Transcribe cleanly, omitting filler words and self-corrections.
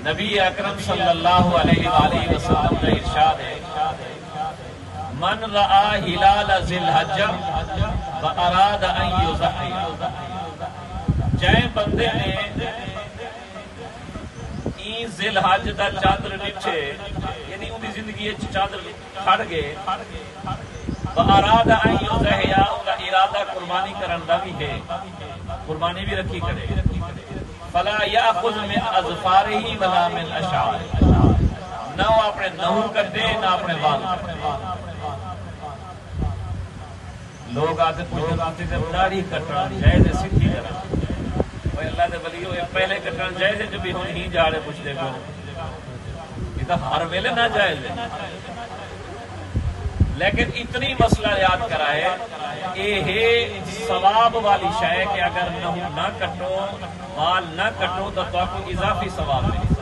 نبی اکرم صلی اللہ علیہ وآلہ وسلم کا ارشاد ہے من رآ ہلال ذی الحجہ فاراد ان یضحی جائیں بندے نے این ذی الحج دا چادر نچے یعنی ان کی زندگی چادر کھڑ گئے فاراد ان یضحی ان کا ارادہ قربانی کرن دا بھی ہے قربانی بھی رکھی کرے فلا یاخذ من اظفارہ ولا من اشعارہ نہ وہ اپنے نہو کٹے نہ اپنے بال لوگ آتے پوچھتے تھے داڑھی کٹنا جائز ہے سیدھی طرح وہ اللہ دے ولیو پہلے کٹنا جائز ہے جو بھی ہوں ہی جا رہے پوچھتے کو یہ تو ہر ویلے نہ جائز ہے لیکن اتنی مسئلہ یاد کرا ہے یہ ثواب والی شے کہ اگر نہ کٹو مال نہ کٹو تو آپ کو اضافی ثواب ملے